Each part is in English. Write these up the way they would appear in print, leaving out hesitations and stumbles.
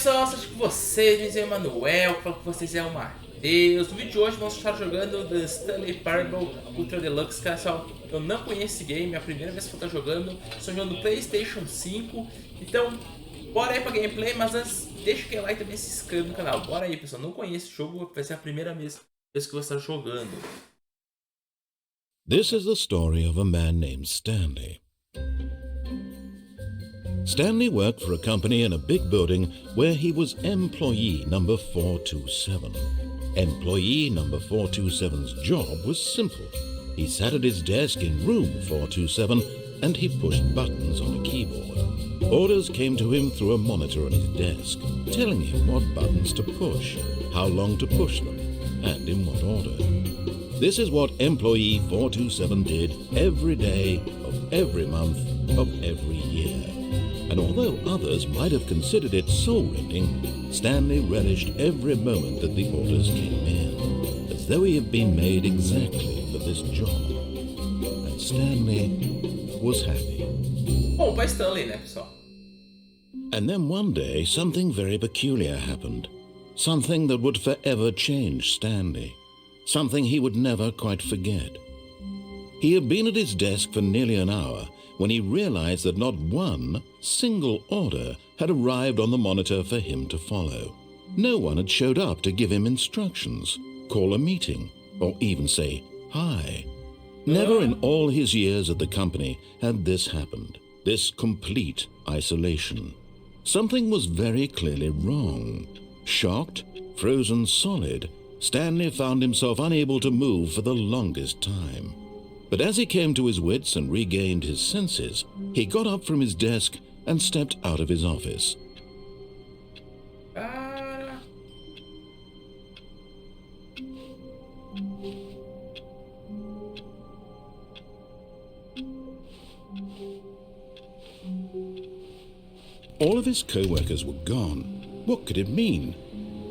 pessoal, sou com vocês, MManoell, falo com vocês é o Matheus. No vídeo de hoje vamos estar jogando The Stanley Parable Ultra Deluxe. Cara, pessoal, eu não conheço esse game, é a primeira vez que eu estou jogando. Estou jogando no PlayStation 5, então bora aí pra gameplay, mas antes deixa aquele like e também se inscreve no canal. Bora aí, pessoal, não conheço esse jogo, vai ser a primeira vez que eu vou estar jogando. This is the story of a man named Stanley. Stanley worked for a company in a big building where he was employee number 427. Employee number 427's job was simple. He sat at his desk in room 427 and he pushed buttons on a keyboard. Orders came to him through a monitor on his desk, telling him what buttons to push, how long to push them, and in what order. This is what employee 427 did every day of every month of every year. And although others might have considered it soul-rending, Stanley relished every moment that the orders came in, as though he had been made exactly for this job. And Stanley was happy. Bom, pra Stanley, né, pessoal? And then one day, something very peculiar happened. Something that would forever change Stanley. Something he would never quite forget. He had been at his desk for nearly an hour when he realized that not one single order had arrived on the monitor for him to follow. No one had showed up to give him instructions, call a meeting, or even say hi. Never in all his years at the company had this happened, this complete isolation. Something was very clearly wrong. Shocked, frozen solid, Stanley found himself unable to move for the longest time. But as he came to his wits and regained his senses, he got up from his desk and stepped out of his office. All of his co-workers were gone. What could it mean?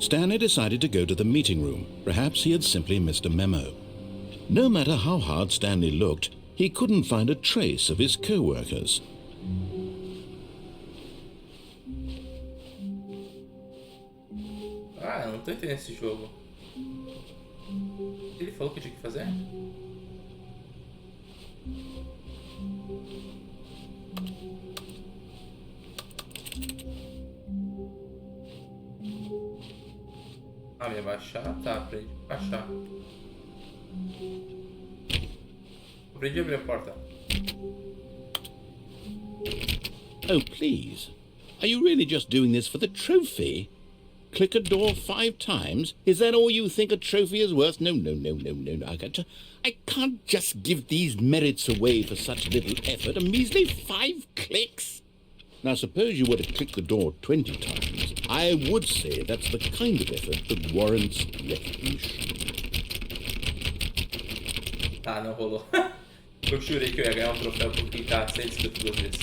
Stanley decided to go to the meeting room. Perhaps he had simply missed a memo. No matter how hard Stanley looked, he couldn't find a trace of his co-workers. Ah, eu não tô entendendo esse jogo. O que ele falou que eu tinha que fazer? Ah, me abaixar? Tá, aprendi a baixar. Aprendi a abrir a porta. Oh, please. Are you really just doing this for the trophy? Click a door 5 times? Is that all you think a trophy is worth? No. I can't just give these merits away for such little effort. A measly 5 clicks? Now, suppose you were to click the door 20 times. I would say that's the kind of effort that warrants recognition. Ah, não rolou. Eu jurei que eu ia ganhar troféu por clicar 152 vezes.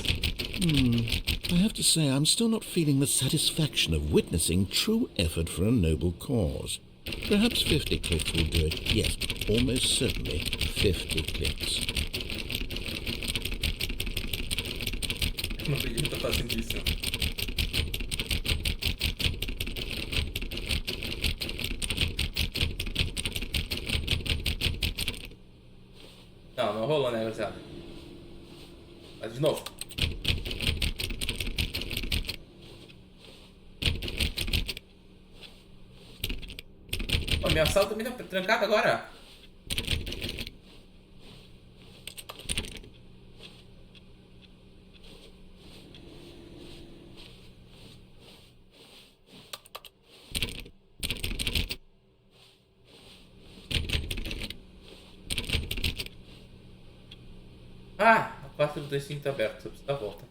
I have to say, I'm still not feeling the satisfaction of witnessing true effort for a noble cause. Perhaps 50 clicks will do it. Yes, almost certainly 50 clicks. Não acredito que eu tô fazendo isso. Não rolou, né, gurizada? Mas de novo. Pô, minha sala também tá trancada agora. Ah, a porta do D5 tá aberta, só precisa dar a volta.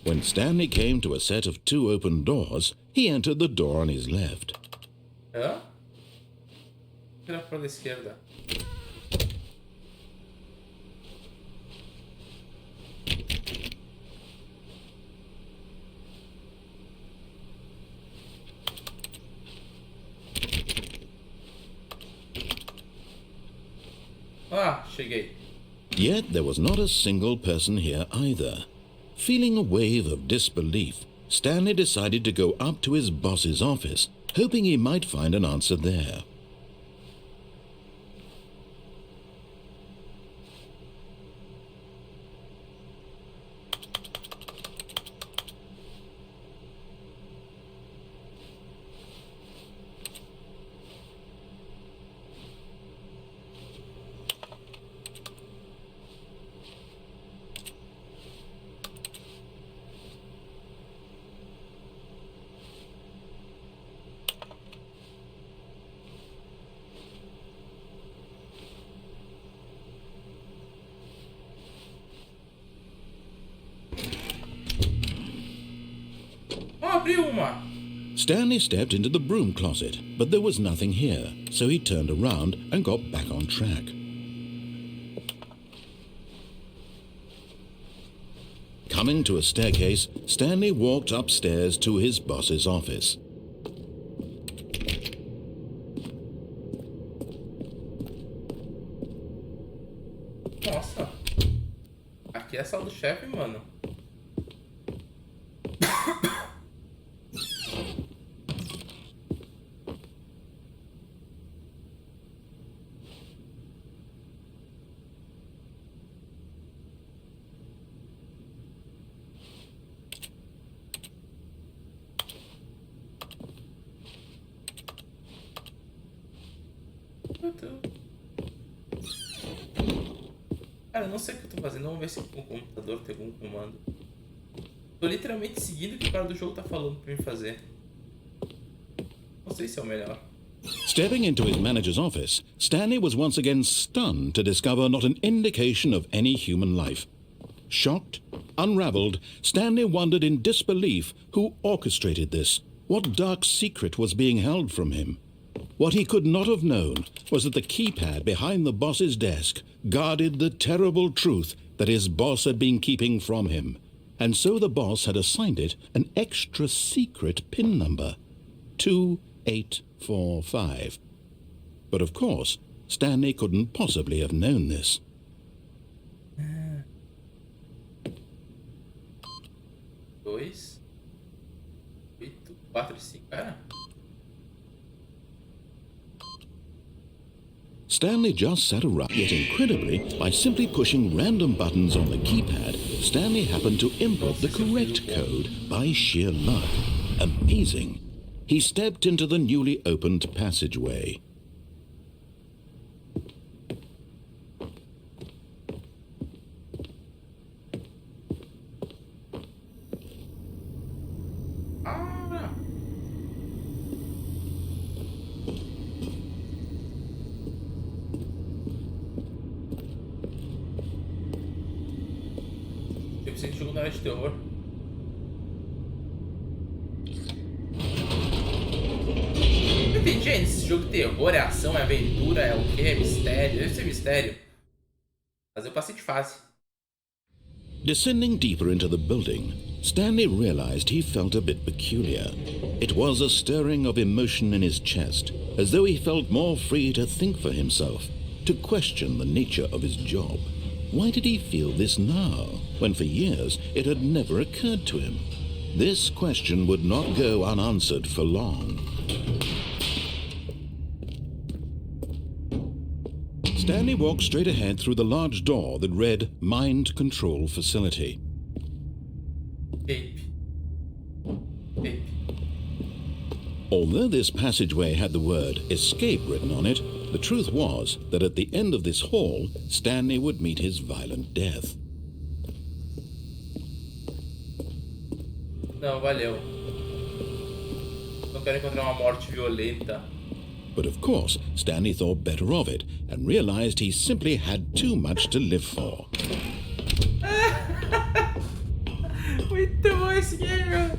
When Stanley came to a set of 2 open doors, he entered the door on his left. Hã? Vira pra esquerda. Ah, cheguei. Yet there was not a single person here either. Feeling a wave of disbelief, Stanley decided to go up to his boss's office, hoping he might find an answer there. Abri uma. Stanley stepped into the broom closet, but there was nothing here, so he turned around and got back on track. Coming to a staircase, Stanley walked upstairs to his boss's office. Nossa. Aqui é a sala do chefe, mano. Cara, eu não sei o que eu tô fazendo. Vamos ver se o computador tem algum comando. Tô literalmente seguindo o que o cara do jogo tá falando pra mim fazer. Não sei se é o melhor. Stepping into his manager's office, Stanley was once again stunned to discover not an indication of any human life. Shocked, unraveled, Stanley wondered in disbelief who orchestrated this, what dark secret was being held from him. What he could not have known was that the keypad behind the boss's desk guarded the terrible truth that his boss had been keeping from him, and so the boss had assigned it an extra secret PIN number, 2845. But of course, Stanley couldn't possibly have known this. 2, 8, 4 e 5, cara. Stanley just sat around, yet incredibly, by simply pushing random buttons on the keypad, Stanley happened to input the correct code by sheer luck. Amazing. He stepped into the newly opened passageway. Eu pensei que o jogo não era de terror. Eu entendi ainda se esse jogo de terror, é ação, é aventura, é o que? É mistério. Deve ser mistério. Mas eu passei de fase. Descending deeper into the building, Stanley realized he felt a bit peculiar. It was a stirring of emotion in his chest, as though he felt more free to think for himself, to question the nature of his job. Why did he feel this now, when for years it had never occurred to him? This question would not go unanswered for long. Stanley walked straight ahead through the large door that read Mind Control Facility. Tape. Tape. Although this passageway had the word Escape written on it, the truth was that at the end of this hall, Stanley would meet his violent death. Não, valeu. Não quero encontrar uma morte violenta. But of course, Stanley thought better of it and realized he simply had too much to live for. Muito bom esse game.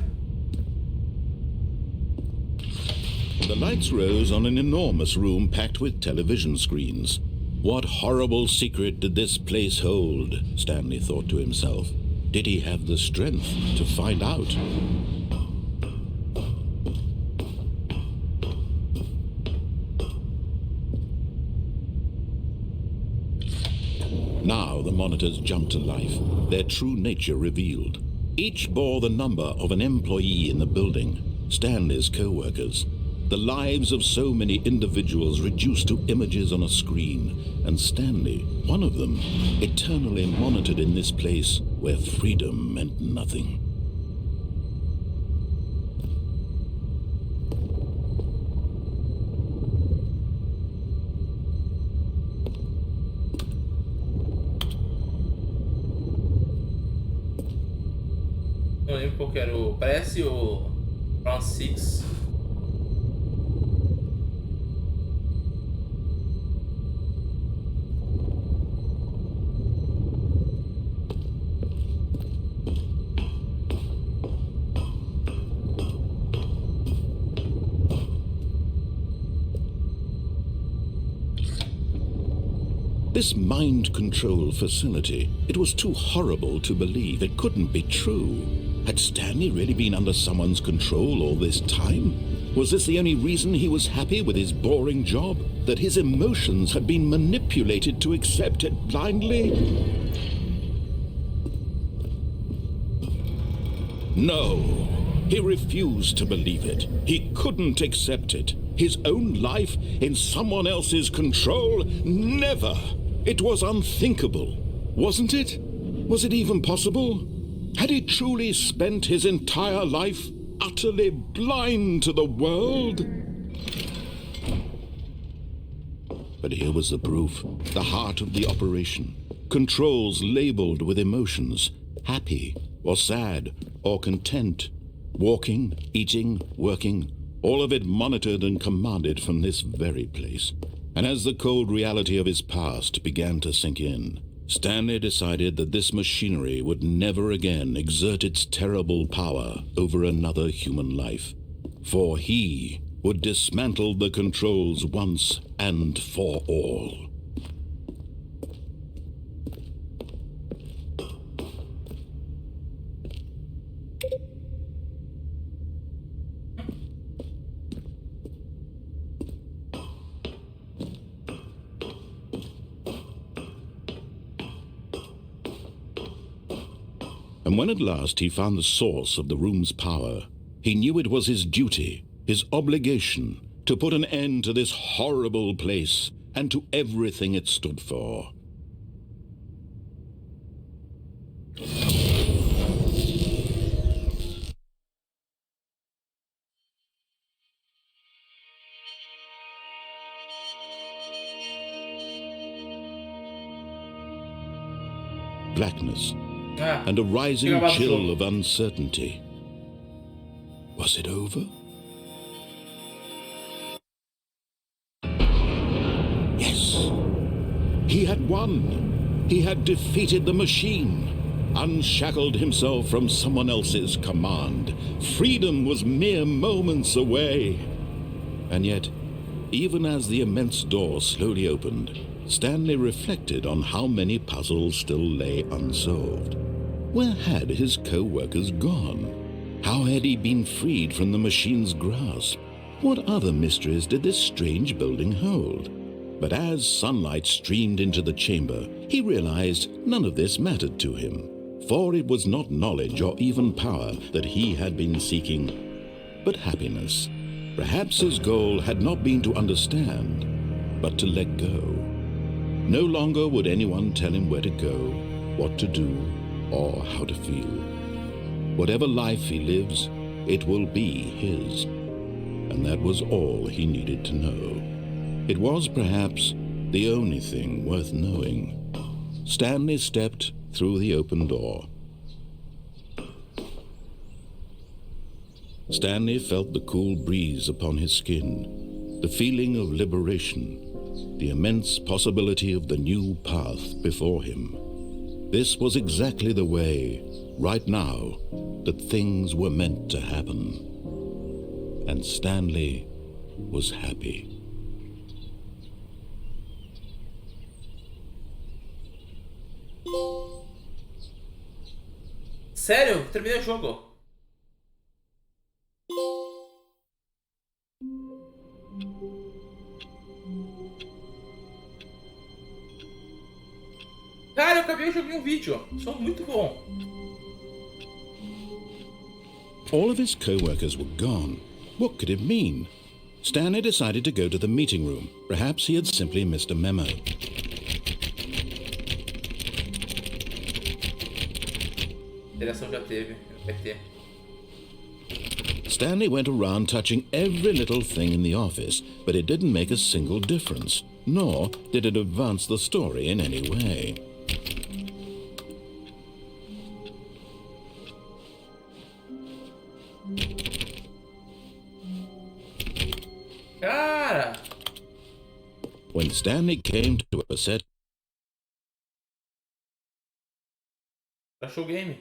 The lights rose on an enormous room packed with television screens. What horrible secret did this place hold? Stanley thought to himself. Did he have the strength to find out? monitors jumped to life, their true nature revealed. Each bore the number of an employee in the building, Stanley's co-workers. The lives of so many individuals reduced to images on a screen, and Stanley, one of them, eternally monitored in this place where freedom meant nothing. Não lembro qual que era o... Parece o Round 6. This mind control facility, it was too horrible to believe. It couldn't be true. Had Stanley really been under someone's control all this time? Was this the only reason he was happy with his boring job? That his emotions had been manipulated to accept it blindly? No. He refused to believe it. He couldn't accept it. His own life in someone else's control? Never! It was unthinkable, wasn't it? Was it even possible? Had he truly spent his entire life utterly blind to the world? But here was the proof, the heart of the operation. Controls labeled with emotions, happy or sad or content. Walking, eating, working, all of it monitored and commanded from this very place. And as the cold reality of his past began to sink in, Stanley decided that this machinery would never again exert its terrible power over another human life. For he would dismantle the controls once and for all. And when at last he found the source of the room's power, he knew it was his duty, his obligation, to put an end to this horrible place and to everything it stood for. Blackness and a rising chill of uncertainty. Was it over? Yes. He had won. He had defeated the machine, unshackled himself from someone else's command. Freedom was mere moments away. And yet, even as the immense door slowly opened, Stanley reflected on how many puzzles still lay unsolved. Where had his co-workers gone? How had he been freed from the machine's grasp? What other mysteries did this strange building hold? But as sunlight streamed into the chamber, he realized none of this mattered to him, for it was not knowledge or even power that he had been seeking, but happiness. Perhaps his goal had not been to understand, but to let go. No longer would anyone tell him where to go, what to do, or how to feel. Whatever life he lives, it will be his. And that was all he needed to know. It was perhaps the only thing worth knowing. Stanley stepped through the open door. Stanley felt the cool breeze upon his skin, the feeling of liberation, the immense possibility of the new path before him. This was exactly the way, right now, that things were meant to happen. And Stanley was happy. Sério? Terminei o jogo. Cara, eu acabei de jogar um vídeo. Sou muito bom. All of his co-workers were gone. What could it mean? Stanley decided to go to the meeting room. Perhaps he had simply missed a memo. Interação já teve, vai ter. Stanley went around touching every little thing in the office, but it didn't make a single difference, nor did it advance the story in any way. Cara! When Stanley came to a set, Achou o game.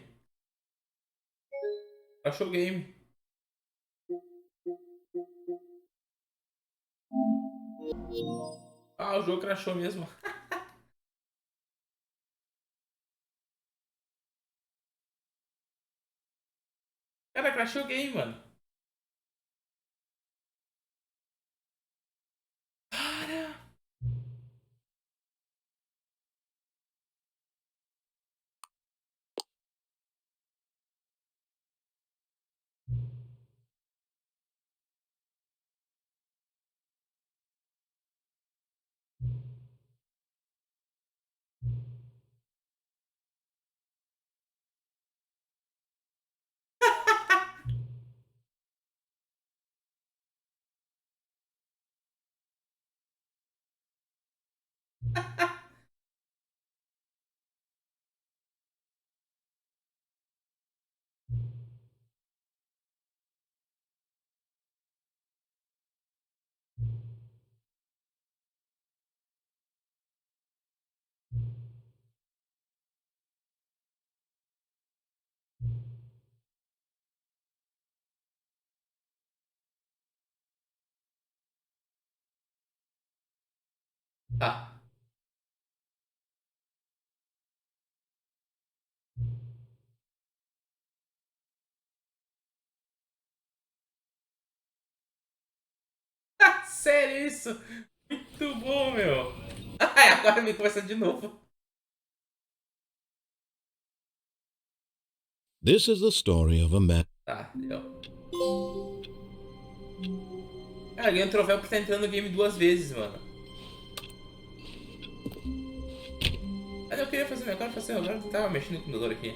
Achou o game. Ah, o jogo crashou mesmo. Cara, crashou o game, mano. Cara! Tá. Sério isso? Muito bom, meu. Ai, agora me começa de novo. this is the story of a man. Tá, deu. Cara, ganhei um troféu por estar entrando no game 2 vezes, mano. Mas eu queria fazer, agora eu tava mexendo no computador aqui.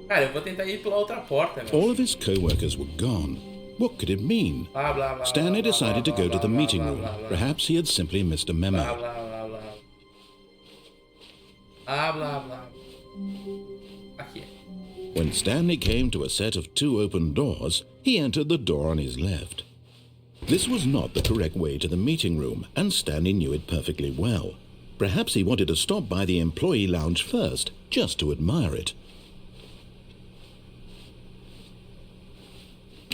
Cara, eu vou tentar ir pela outra porta, meu. All of his co-workers were gone. What could it mean? Blá, blá, blá, Stanley blá, decided to blá, go blá, to the blá, meeting blá, room. blá, blá. Perhaps he had simply missed a Blá, memo. blá, blá, blá. Blá, blá, blá. Aqui. When Stanley came to a set of two open doors, he entered the door on his left. This was not the correct way to the meeting room, and Stanley knew it perfectly well. Perhaps he wanted to stop by the employee lounge first, just to admire it.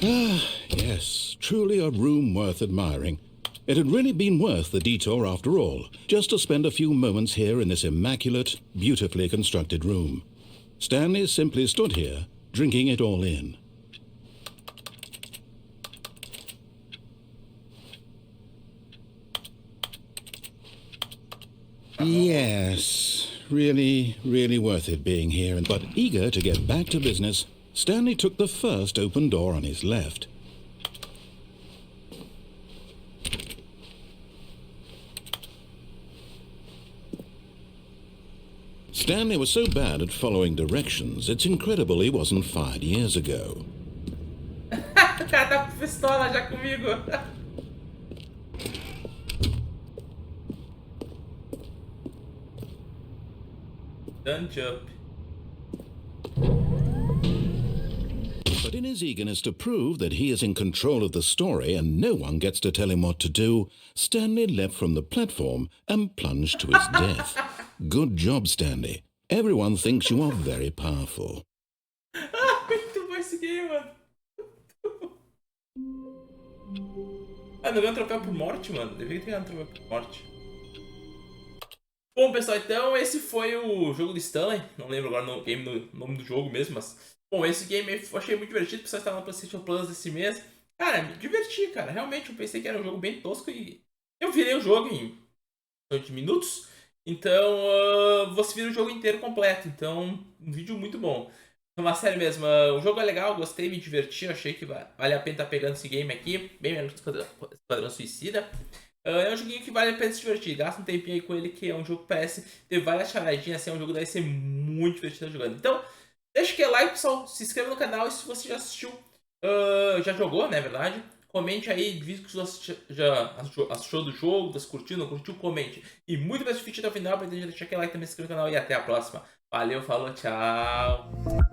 Ah, yes, truly a room worth admiring. It had really been worth the detour after all, just to spend a few moments here in this immaculate, beautifully constructed room. Stanley simply stood here, drinking it all in. Yes, really worth it being here. But eager to get back to business, Stanley took the first open door on his left. Stanley was so bad at following directions, it's incredible he wasn't fired years ago. O cara tá com pistola já comigo. Don't jump. But in his eagerness to prove that he is in control of the story and no one gets to tell him what to do, Stanley leapt from the platform and plunged to his death. Good job, Stanley. Everyone thinks you are very powerful. Muito bom esse game, mano. Ah, não ganhou um troféu por morte, mano. Devia ter ganhado um troféu por morte. Bom, pessoal, então esse foi o jogo do Stanley. Não lembro agora o nome do jogo mesmo, mas... Bom, esse game eu achei muito divertido. O pessoal está no PlayStation Plus esse mês. Cara, me diverti, cara. Realmente, eu pensei que era um jogo bem tosco e eu virei o jogo em 8 minutos. Então, você vira o jogo inteiro completo. Então, um vídeo muito bom. Mas sério mesmo, o jogo é legal, gostei, me diverti, eu achei que vale a pena estar pegando esse game aqui, bem menos que Esquadrão Suicida. É um joguinho que vale a pena se divertir, gasta um tempinho aí com ele, que é um jogo que parece ter várias charadinhas, assim, é um jogo que deve ser muito divertido jogando. Então, deixa aquele like, pessoal, se inscreva no canal e se você já assistiu, já jogou, né, verdade? Comente aí, diz que você já achou do jogo, tá curtindo, não curtiu, comente. E muito mais difícil até o final, pra deixar aquele like também, se inscreva no canal e até a próxima. Valeu, falou, tchau!